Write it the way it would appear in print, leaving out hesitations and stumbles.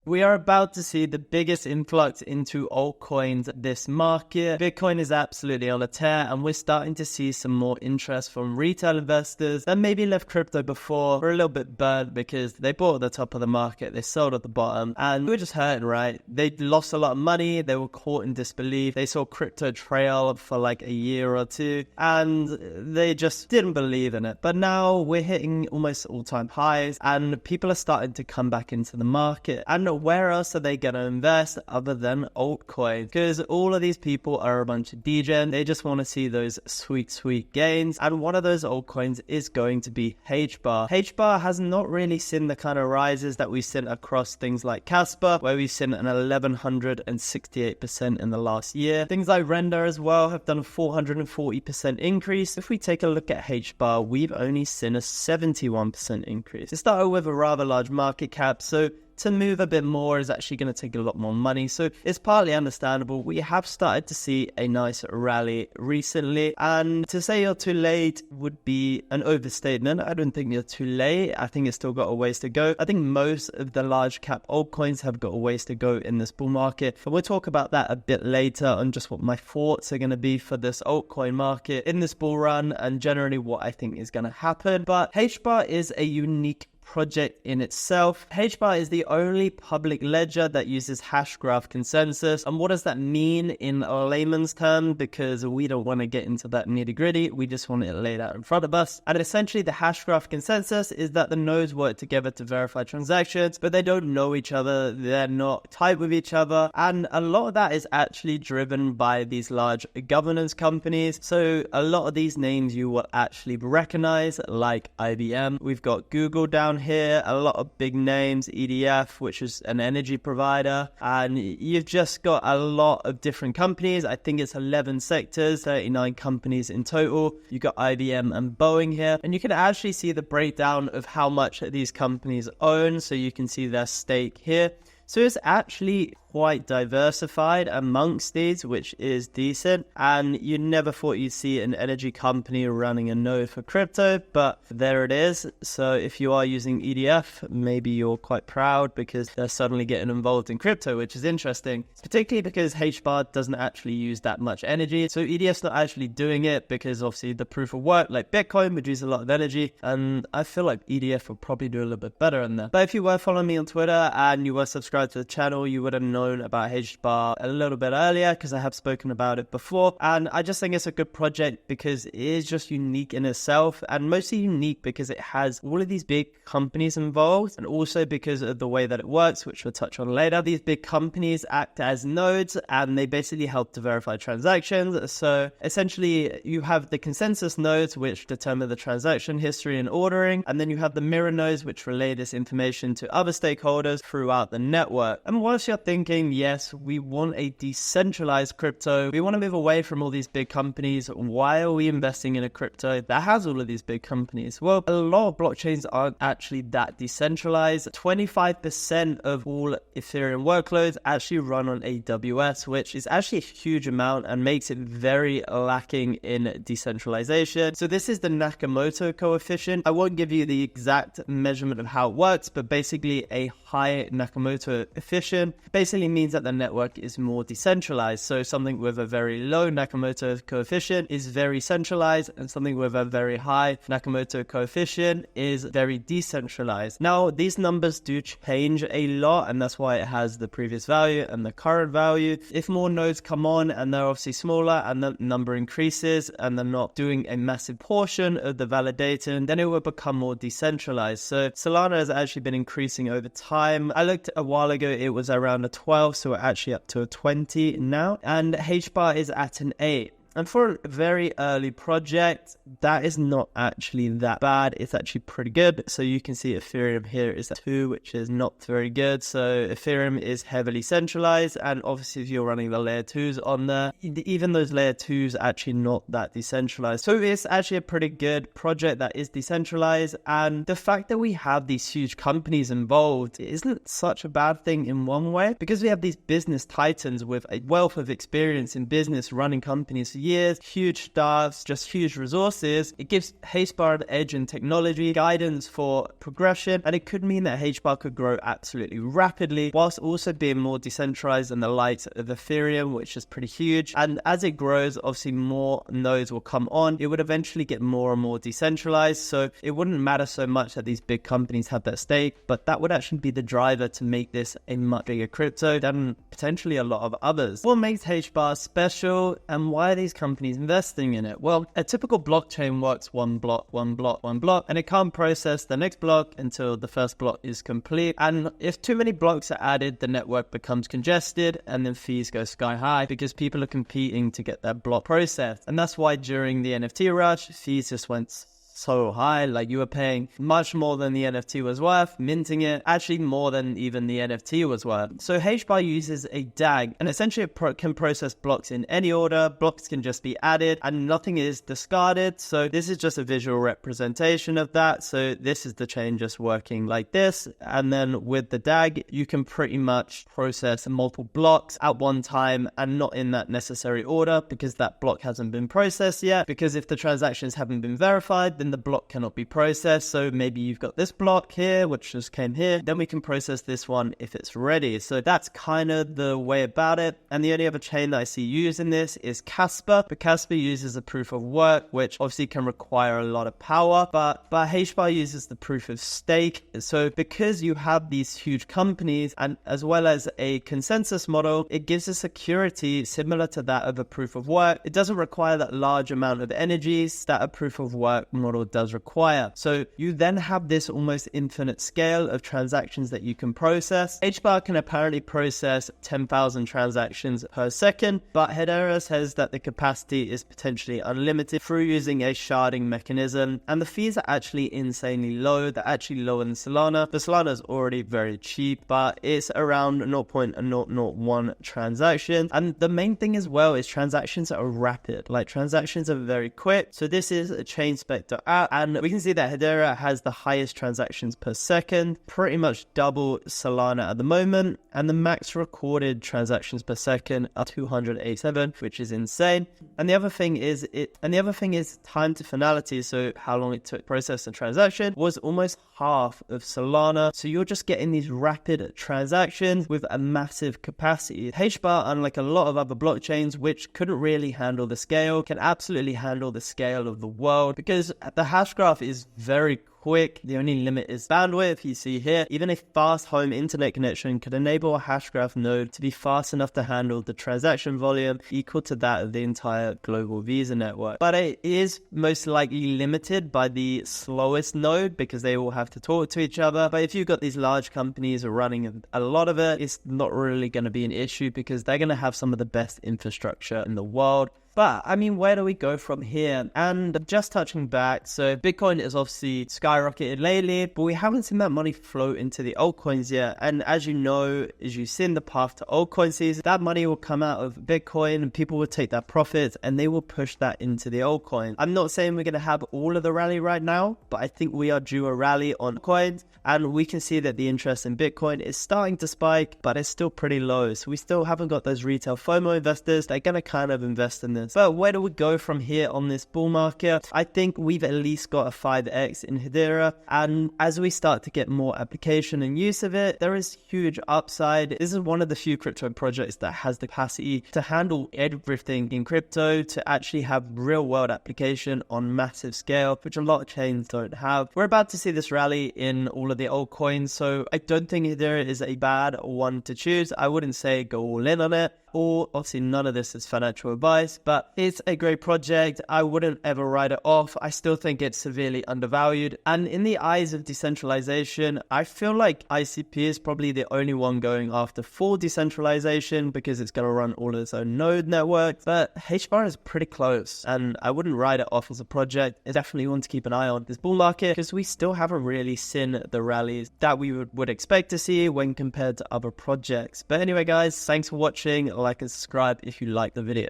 We are about to see the biggest influx into altcoins this market. Bitcoin is absolutely on a tear, and we're starting to see some more interest from retail investors that maybe left crypto before were a little bit burnt because they bought at the top of the market, they sold at the bottom, and we were just hurting, right? They lost a lot of money, they were caught in disbelief, they saw crypto trail for like a year or two, and they just didn't believe in it. But now we're hitting almost all-time highs, and people are starting to come back into the market. And where else are they going to invest other than altcoins? Because all of these people are a bunch of degen. They just want to see those sweet gains. And one of those altcoins is going to be HBAR. HBAR has not really seen the kind of rises that we've seen across things like Casper, where we've seen an 1168% in the last year. Things like Render as well have done a 440% increase. If we take a look at HBAR, we've only seen a 71% increase. It started with a rather large market cap, so to move a bit more is actually going to take a lot more money. So it's partly understandable. We have started to see a nice rally recently, and to say you're too late would be an overstatement. I don't think you're too late. I think it's still got a ways to go. I think most of the large cap altcoins have got a ways to go in this bull market, but we'll talk about that a bit later on just what my thoughts are going to be for this altcoin market in this bull run and generally what I think is going to happen. But HBAR is a unique project in itself. HBAR is the only public ledger that uses Hashgraph Consensus. And what does that mean in a layman's term? Because we don't want to get into that nitty gritty. We just want it laid out in front of us. And essentially the Hashgraph Consensus is that the nodes work together to verify transactions, but they don't know each other. They're not tight with each other. And a lot of that is actually driven by these large governance companies. So a lot of these names you will actually recognize, like IBM. We've got Google down here, a lot of big names, EDF, which is an energy provider, and you've just got a lot of different companies. I think it's 11 sectors, 39 companies in total. You've got IBM and Boeing here, and you can actually see the breakdown of how much these companies own, so you can see their stake here. So it's actually quite diversified amongst these, which is decent. And you never thought you'd see an energy company running a node for crypto, but there it is. So if you are using EDF, maybe you're quite proud because they're suddenly getting involved in crypto, which is interesting, particularly because HBAR doesn't actually use that much energy. So EDF's not actually doing it because obviously the proof of work, like Bitcoin, would use a lot of energy. And I feel like EDF will probably do a little bit better in there. But if you were following me on Twitter and you were subscribed to the channel, you would have known about HBAR a little bit earlier because I have spoken about it before, and I just think it's a good project because it is just unique in itself, and mostly unique because it has all of these big companies involved, and also because of the way that it works, which we'll touch on later. These big companies act as nodes and they basically help to verify transactions. So essentially you have the consensus nodes, which determine the transaction history and ordering, and then you have the mirror nodes, which relay this information to other stakeholders throughout the network. And whilst you're thinking, yes, we want a decentralized crypto, we want to move away from all these big companies, why are we investing in a crypto that has all of these big companies? Well, a lot of blockchains aren't actually that decentralized. 25% of all Ethereum workloads actually run on AWS, which is actually a huge amount and makes it very lacking in decentralization. So this is the Nakamoto Coefficient. I won't give you the exact measurement of how it works, but basically a high Nakamoto coefficient basically means that the network is more decentralized. So something with a very low Nakamoto coefficient is very centralized, and something with a very high Nakamoto coefficient is very decentralized. Now, these numbers do change a lot, and that's why it has the previous value and the current value. If more nodes come on and they're obviously smaller and the number increases and they're not doing a massive portion of the validating, then it will become more decentralized. So Solana has actually been increasing over time. I looked a while ago, it was around a 12, so we're actually up to a 20 now, and HBAR is at an 8. And for a very early project, that is not actually that bad. It's actually pretty good. So you can see Ethereum here is at 2, which is not very good. So Ethereum is heavily centralized. And obviously, if you're running the layer 2s on there, even those layer 2s are actually not that decentralized. So it's actually a pretty good project that is decentralized. And the fact that we have these huge companies involved isn't such a bad thing in one way, because we have these business titans with a wealth of experience in business running companies for years. years, huge staffs, just huge resources. It gives HBAR an edge in technology, guidance for progression, and it could mean that HBAR could grow absolutely rapidly whilst also being more decentralized in the likes of Ethereum, which is pretty huge. And as it grows, obviously more nodes will come on. It would eventually get more and more decentralized, so it wouldn't matter so much that these big companies have that stake, but that would actually be the driver to make this a much bigger crypto than potentially a lot of others. What makes HBAR special, and why are these companies investing in it? Well, a typical blockchain works one block, and it can't process the next block until the first block is complete. And if too many blocks are added, the network becomes congested and then fees go sky high because people are competing to get that block processed. And that's why during the NFT rush, fees just went so high. Like, you were paying much more than the NFT was worth, minting it, actually more than even the NFT was worth. So HBAR uses a DAG, and essentially it can process blocks in any order. Blocks can just be added and nothing is discarded. So this is just a visual representation of that. So this is the chain just working like this, and then with the DAG you can pretty much process multiple blocks at one time and not in that necessary order because that block hasn't been processed yet, because if the transactions haven't been verified, then the block cannot be processed. So maybe you've got this block here which just came here, then we can process this one if it's ready. So that's kind of the way about it. And the only other chain that I see using this is Casper, but Casper uses a proof of work, which obviously can require a lot of power, but HBAR uses the proof of stake. So because you have these huge companies and as well as a consensus model, it gives a security similar to that of a proof of work. It doesn't require that large amount of energies that a proof of work model does require. So you then have this almost infinite scale of transactions that you can process. HBAR can apparently process 10,000 transactions per second, but Hedera says that the capacity is potentially unlimited through using a sharding mechanism, and the fees are actually insanely low. They're actually lower than Solana. The Solana is already very cheap, but it's around 0.001 transaction. And the main thing as well is transactions are rapid. Like, transactions are very quick. So this is a chain spectre app, and we can see that Hedera has the highest transactions per second, pretty much double Solana at the moment, and the max recorded transactions per second are 287, which is insane. And the other thing is time to finality. So how long it took to process a transaction was almost half of Solana. So you're just getting these rapid transactions with a massive capacity. HBAR, unlike a lot of other blockchains which couldn't really handle the scale, can absolutely handle the scale of the world because the hash graph is very quick. The only limit is bandwidth. You see here, even a fast home internet connection could enable a Hashgraph node to be fast enough to handle the transaction volume equal to that of the entire global Visa network. But it is most likely limited by the slowest node because they all have to talk to each other. But if you've got these large companies running a lot of it, it's not really going to be an issue because they're going to have some of the best infrastructure in the world. But I mean, where do we go from here? And just touching back, so Bitcoin is obviously skyrocketed lately, but we haven't seen that money flow into the altcoins yet. And as you know, as you've seen the path to altcoin season, that money will come out of Bitcoin and people will take that profit and they will push that into the altcoin. I'm not saying we're going to have all of the rally right now, but I think we are due a rally on coins. And we can see that the interest in Bitcoin is starting to spike, but it's still pretty low. So we still haven't got those retail FOMO investors. They're going to kind of invest in this. But where do we go from here on this bull market? I think we've at least got a 5x in Hedera. And as we start to get more application and use of it, there is huge upside. This is one of the few crypto projects that has the capacity to handle everything in crypto, to actually have real world application on massive scale, which a lot of chains don't have. We're about to see this rally in all of the altcoins, so I don't think Hedera is a bad one to choose. I wouldn't say go all in on it, or obviously none of this is financial advice, but it's a great project. I wouldn't ever write it off. I still think it's severely undervalued. And in the eyes of decentralization, I feel like ICP is probably the only one going after full decentralization because it's going to run all of its own node network. But HBAR is pretty close and I wouldn't write it off as a project. It's definitely one to keep an eye on this bull market because we still haven't really seen the rallies that we would expect to see when compared to other projects. But anyway, guys, thanks for watching. Like and subscribe if you like the video.